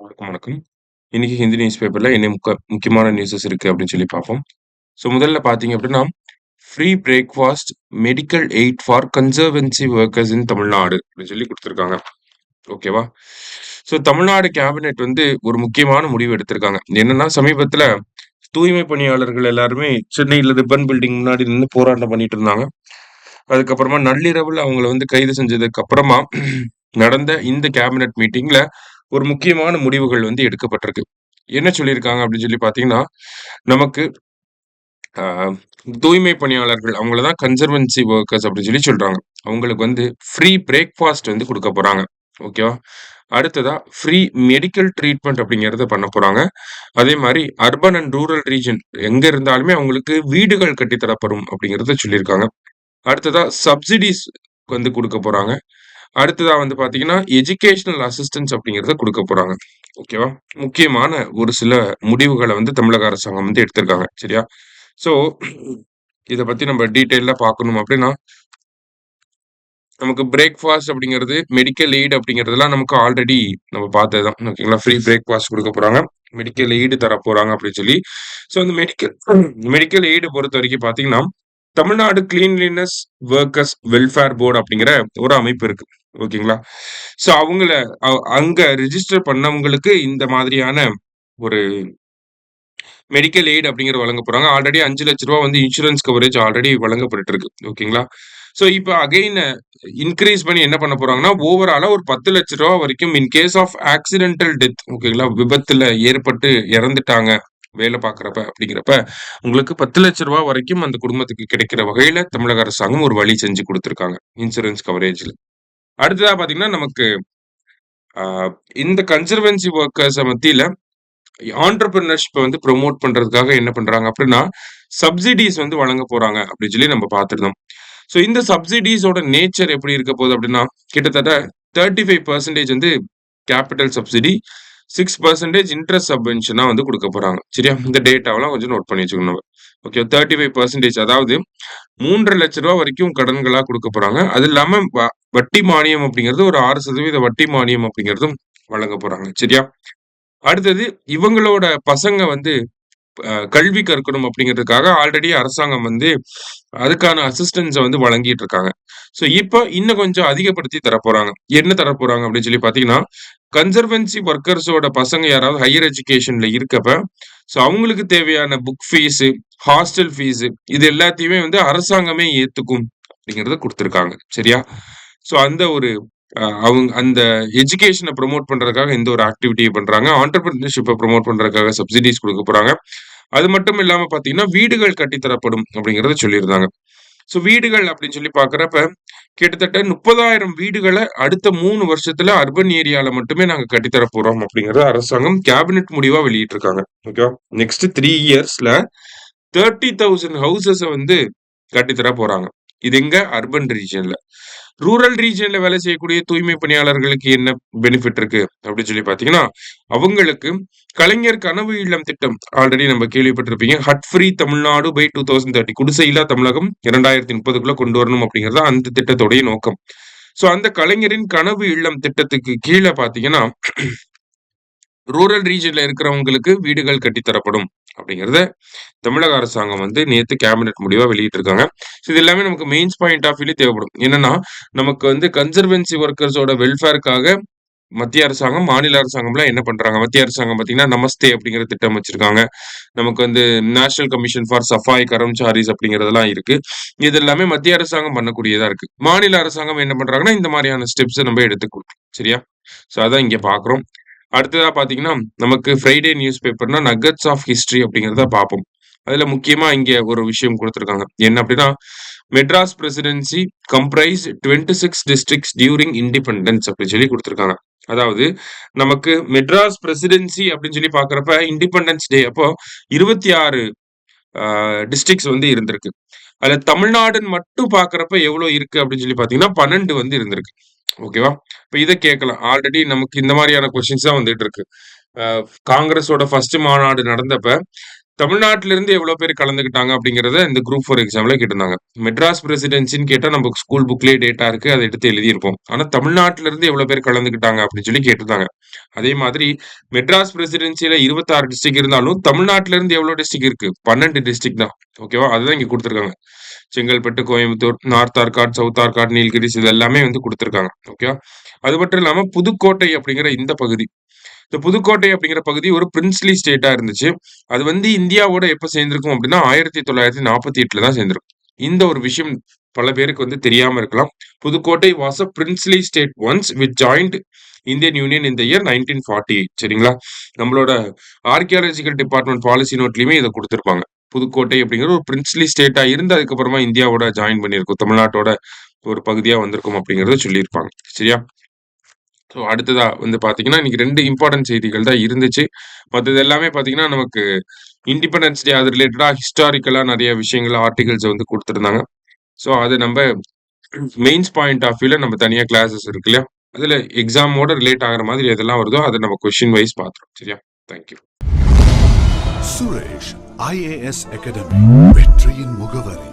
வணக்கம். இன்னைக்கு ஹிந்தி நியூஸ் பேப்பர்ல என்ன முக்கியமான நியூஸஸ் இருக்கு அப்படின்னு சொல்லி பார்ப்போம். முதல்ல பார்த்தீங்க அப்படின்னா, free breakfast medical aid for conservancy workers in Tamil Nadu அப்படின்னு சொல்லி குடுத்துருக்காங்க. ஓகேவா? தமிழ்நாடு கேபினெட் வந்து ஒரு முக்கியமான முடிவு எடுத்திருக்காங்க. என்னன்னா, சமீபத்தில தூய்மை பணியாளர்கள் எல்லாருமே சென்னையில ரிப்பன் பில்டிங் முன்னாடி நின்னு போராட்டம் பண்ணிட்டு இருந்தாங்க. அதுக்கப்புறமா நள்ளிரவுல அவங்கள வந்து கைது செஞ்சதுக்கு அப்புறமா நடந்த இந்த கேபினெட் மீட்டிங்ல ஒரு முக்கியமான முடிவுகள் வந்து எடுக்கப்பட்டிருக்கு. என்ன சொல்லியிருக்காங்க அப்படின்னு சொல்லி பார்த்தீங்கன்னா, நமக்கு அ தூய்மை பணியாளர்கள் அவங்கள தான் கன்சர்வன்சி வொர்க்கர்ஸ் அப்படின்னு சொல்லி சொல்றாங்க. அவங்களுக்கு வந்து ஃப்ரீ பிரேக்ஃபாஸ்ட் வந்து குடுக்க போறாங்க. ஓகேவா? அடுத்ததா ஃப்ரீ மெடிக்கல் ட்ரீட்மெண்ட் அப்படிங்கிறத பண்ண போறாங்க. அதே மாரி அர்பன் அண்ட் ரூரல் ரீஜியன் எங்க இருந்தாலுமே அவங்களுக்கு வீடுகள் கட்டி தரப்படும் அப்படிங்கிறத சொல்லியிருக்காங்க. அடுத்ததா சப்சிடிஸ் வந்து குடுக்க போறாங்க. அடுத்ததா வந்து பார்த்தீங்கன்னா, எஜுகேஷனல் அசிஸ்டன்ஸ் அப்படிங்கிறத குடுக்க போறாங்க. ஓகேவா? முக்கியமான ஒரு சில முடிவுகள வந்து தமிழக அரசாங்கம் வந்து எடுத்திருக்காங்க. சரியா? ஸோ இத பத்தி நம்ம டீட்டெயிலா பார்க்கணும் அப்படின்னா, நமக்கு பிரேக்ஃபாஸ்ட் அப்படிங்கிறது, மெடிக்கல் எய்ட் அப்படிங்கிறதெல்லாம் நமக்கு ஆல்ரெடி நம்ம பார்த்தது தான். ஓகேங்களா? ஃப்ரீ பிரேக்ஃபாஸ்ட் குடுக்க போறாங்க. மெடிக்கல் எய்ட் தரப்போறாங்க அப்படின்னு சொல்லி. இந்த மெடிக்கல் எய்ட் பொறுத்தவரைக்கும் பார்த்தீங்கன்னா, Tamil Nadu cleanliness workers welfare board அப்படிங்கிற ஒரு அமைப்பு இருக்கு. ஓகேங்களா? அவங்கள அங்க ரிஜிஸ்டர் பண்ணவங்களுக்கு இந்த மாதிரியான ஒரு மெடிக்கல் எய்ட் அப்படிங்கிறது வழங்க போறாங்க. ஆல்ரெடி ரூ. 5,00,000 வந்து இன்சூரன்ஸ் கவரேஜ் ஆல்ரெடி வழங்கப்பட்டுட்டு இருக்கு. ஓகேங்களா? இப்ப அகைன் இன்கிரீஸ் பண்ணி என்ன பண்ண போறாங்கன்னா, ஓவராலா ஒரு ரூ. 10,00,000 வரைக்கும் in case of accidental death ஓகேங்களா? விபத்துல ஏற்பட்டு இறந்துட்டாங்க. வேலை பார்க்கிறப்ப அப்படிங்கிறப்ப, உங்களுக்கு ரூ. 10,00,000 வரைக்கும் அந்த குடும்பத்துக்கு கிடைக்கிற வகையில தமிழக அரசாங்கம் ஒரு வழி செஞ்சு குடுத்திருக்காங்க. இன்சூரன்ஸ் கவரேஜ்ல. அடுத்ததா பார்த்தீங்கன்னா, நமக்கு அ இந்த கன்சர்வன்சி வொர்க்கர்ஸ மத்தியில ஆன்டர்பிரினர்ஷிப்ப வந்து புரமோட் பண்றதுக்காக என்ன பண்றாங்க அப்படின்னா, சப்சிடிஸ் வந்து வழங்க போறாங்க அப்படின்னு சொல்லி நம்ம பார்த்திருந்தோம். இந்த சப்சிடிஸோட நேச்சர் எப்படி இருக்க போகுது அப்படின்னா, கிட்டத்தட்ட 35% வந்து கேப்பிட்டல் சப்சிடி, 6% இன்ட்ரெஸ்ட் சப்வென்ஷனா வந்து குடுக்க போறாங்க. சரியா? இந்த டேட்டாவெல்லாம் கொஞ்சம் நோட் பண்ணி வச்சுக்கணும் நம்ம. ஓகே 35% அதாவது ரூ. 3,50,000 வரைக்கும் கடன்களா குடுக்க போறாங்க. அது இல்லாம வட்டி மானியம் அப்படிங்கிறது ஒரு 6% வட்டி மானியம் அப்படிங்கிறதும் வழங்க போறாங்க. சரியா? அடுத்தது இவங்களோட பசங்க வந்து கல்வி கற்கணும் அப்படிங்கிறதுக்காக ஆல்ரெடி அரசாங்கம் வந்து அதுக்கான அசிஸ்டன்ஸ வந்து வழங்கிட்டு இருக்காங்க. இப்ப இன்னும் கொஞ்சம் அதிகப்படுத்தி தரப்போறாங்க. என்ன தரப்போறாங்க அப்படின்னு சொல்லி பார்த்தீங்கன்னா, கன்சர்வன்சி வொர்க்கர்ஸோட பசங்க யாராவது ஹையர் எஜுகேஷன்ல இருக்கப்ப, அவங்களுக்கு தேவையான புக் ஃபீஸு, ஹாஸ்டல் ஃபீஸு இது எல்லாத்தையுமே வந்து அரசாங்கமே ஏத்துக்கும் அப்படிங்கிறத குடுத்திருக்காங்க. சரியா? அந்த ஒரு அவங்க அந்த எஜுகேஷன ப்ரமோட் பண்றதுக்காக இந்த ஒரு ஆக்டிவிட்டிய பண்றாங்க. ஆன்டர்பிரினியர்ஷிப்ப ப்ரமோட் பண்றதுக்காக சப்சிடிஸ் குடுக்க போறாங்க. அது மட்டும் இல்லாம பார்த்தீங்கன்னா, வீடுகள் கட்டி தரப்படும் அப்படிங்கிறத சொல்லியிருந்தாங்க. வீடுகள் அப்படின்னு சொல்லி பார்க்கிறப்ப, கிட்டத்தட்ட 30,000 வீடுகள அடுத்த 3 வருஷத்துல அர்பன் ஏரியால மட்டுமே நாங்க கட்டி தர போறோம் அப்படிங்கிறத அரசாங்கம் கேபினெட் முடிவா வெளியிட்டிருக்காங்க. ஓகேவா? நெக்ஸ்ட் 3 இயர்ஸ்ல 30,000 ஹவுசஸ வந்து கட்டி தர போறாங்க. இது எங்க? அர்பன் ரீஜியன்ல. ரூரல் ரீஜியன்ல வேலை செய்யக்கூடிய தூய்மை பணியாளர்களுக்கு என்ன பெனிஃபிட் இருக்கு அப்படின்னு சொல்லி பார்த்தீங்கன்னா, அவங்களுக்கு கலைஞர் கனவு இல்லம் திட்டம் ஆல்ரெடி நம்ம கேள்விப்பட்டிருப்பீங்க. ஹட் ஃப்ரீ தமிழ்நாடு பை 2030 குடிசையில்லா தமிழகம் 2030க்குள்ள கொண்டு வரணும் அப்படிங்கிறது அந்த திட்டத்தோடைய நோக்கம். அந்த கலைஞரின் கனவு இல்லம் திட்டத்துக்கு கீழ பார்த்தீங்கன்னா, ரூரல் ரீஜியன்ல இருக்கிறவங்களுக்கு வீடுகள் கட்டி தரப்படும் அப்படிங்கிறத தமிழக அரசாங்கம் வந்து நேத்து கேபினெட் முடிவா வெளியிட்டிருக்காங்க. இது எல்லாமே நமக்கு மெயின்ஸ் பாயிண்ட் ஆஃப் வியூல தேவைப்படும். என்னன்னா, நமக்கு வந்து கன்சர்வன்சி வொர்க்கர்ஸோட வெல்ஃபேர்க்காக மத்திய அரசாங்கம், மாநில அரசாங்கம்லாம் என்ன பண்றாங்க? மத்திய அரசாங்கம் பார்த்தீங்கன்னா, நமஸ்தே அப்படிங்கிற திட்டம் வச்சிருக்காங்க. நமக்கு வந்து நேஷனல் கமிஷன் ஃபார் சஃபாய் கர்மச்சாரிஸ் அப்படிங்கிறதெல்லாம் இருக்கு. இது எல்லாமே மத்திய அரசாங்கம் பண்ணக்கூடியதா இருக்கு. மாநில அரசாங்கம் என்ன பண்றாங்கன்னா, இந்த மாரியான ஸ்டெப்ஸ நம்ம எடுத்துக்கணும். சரியா? அதான் இங்க பார்க்குறோம். அடுத்ததா பார்த்தீங்கன்னா, நமக்கு ஃப்ரைடே நியூஸ் பேப்பர்னா நக்கட்ஸ் ஆஃப் ஹிஸ்டரி அப்படிங்கிறத பார்ப்போம். அதுல முக்கியமா இங்க ஒரு விஷயம் குடுத்திருக்காங்க. என்ன அப்படின்னா, Madras presidency comprised 26 districts during independence அப்படின்னு சொல்லி குடுத்திருக்காங்க. அதாவது நமக்கு மெட்ராஸ் பிரசிடென்சி அப்படின்னு சொல்லி பார்க்கிறப்ப இண்டிபெண்டன்ஸ் டே அப்போ 26 டிஸ்ட்ரிக்ட்ஸ் வந்து இருந்திருக்கு. அதுல தமிழ்நாடுன்னு மட்டும் பார்க்கிறப்ப எவ்வளவு இருக்கு அப்படின்னு சொல்லி பார்த்தீங்கன்னா, 12 வந்து இருந்திருக்கு. ஓகேவா? இப்ப இத கேட்கலாம். ஆல்ரெடி நமக்கு இந்த மாரியான கொஸ்டின்ஸ் தான் வந்துட்டு இருக்கு. அ காங்கிரஸோட ஃபர்ஸ்ட் மாநாடு நடந்தப்ப, தமிழ்நாட்டுல இருந்து எவ்வளவு பேர் கலந்துக்கிட்டாங்க அப்படிங்கிறத இந்த குரூப் 4 எக்ஸாம்ல கேட்டிருந்தாங்க. மெட்ராஸ் பிரசிடென்சின்னு கேட்டா நம்ம ஸ்கூல் புக்லயே டேட்டா இருக்கு. அத எடுத்து எழுதியிருப்போம். ஆனா தமிழ்நாட்டுல இருந்து எவ்வளவு பேர் கலந்துக்கிட்டாங்க அப்படின்னு சொல்லி கேட்டிருந்தாங்க. அதே மாதிரி மெட்ராஸ் பிரசிடென்சில 26 டிஸ்ட்ரிக்ட் இருந்தாலும் தமிழ்நாட்டுல இருந்து எவ்வளவு டிஸ்ட்ரிக்ட் இருக்கு? 12 டிஸ்ட்ரிக்ட் தான். ஓகேவா? அதுதான் இங்க குடுத்திருக்காங்க. செங்கல்பட்டு, கோயம்புத்தூர், நார்த் ஆர்காட், சவுத் ஆர்காட், நீல்கிரிஸ் இது எல்லாமே வந்து குடுத்திருக்காங்க. ஓகேவா? அது மட்டும் இல்லாம புதுக்கோட்டை அப்படிங்கிற இந்த பகுதி. இந்த புதுக்கோட்டை அப்படிங்கிற பகுதி ஒரு பிரின்ஸ்லி ஸ்டேட்டா இருந்துச்சு. அது வந்து இந்தியாவோட எப்ப சேர்ந்திருக்கும் அப்படின்னா 1948ல தான் சேர்ந்திருக்கும். இந்த ஒரு விஷயம் பல பேருக்கு வந்து தெரியாம இருக்கலாம். Pudukkottai was a princely state once which joined Indian union in the year 1948 சரிங்களா? நம்மளோட ஆர்க்கியாலஜிக்கல் டிபார்ட்மெண்ட் பாலிசி நோட்லயுமே இத குடுத்திருப்பாங்க. புதுக்கோட்டை அப்படிங்கிற ஒரு பிரின்ஸ்லி ஸ்டேட்டா இருந்து அதுக்கப்புறமா இந்தியாவோட ஜாயின் பண்ணியிருக்கும். தமிழ்நாட்டோட ஒரு பகுதியா வந்திருக்கும் அப்படிங்கிறத சொல்லியிருப்பாங்க. சரியா? ஸோ அடுத்ததா வந்து பார்த்தீங்கன்னா, இன்னைக்கு 2 இம்பார்ட்டன்ட் செய்திகள் தான் இருந்துச்சு. மத்தது எல்லாமே பார்த்தீங்கன்னா, நமக்கு இண்டிபெண்டன்ஸ் டே அது ரிலேட்டடா ஹிஸ்டாரிக்கலா நெறைய விஷயங்கள், ஆர்டிகில்ஸ் வந்து குடுத்திருந்தாங்க. ஸோ அது நம்ப மெயின்ஸ் பாயிண்ட் ஆஃப் வியூல நம்ம தனியா கிளாஸஸ் இருக்கு இல்லையா? அதுல எக்ஸாமோட ரிலேட் ஆகுற மாதிரி எதெல்லாம் வருதோ, அத நம்ம கொஸ்டின் வைஸ் பார்த்துருவோம். சரியா? Thank you. Suresh IAS academy வெற்றியின் முகவரி.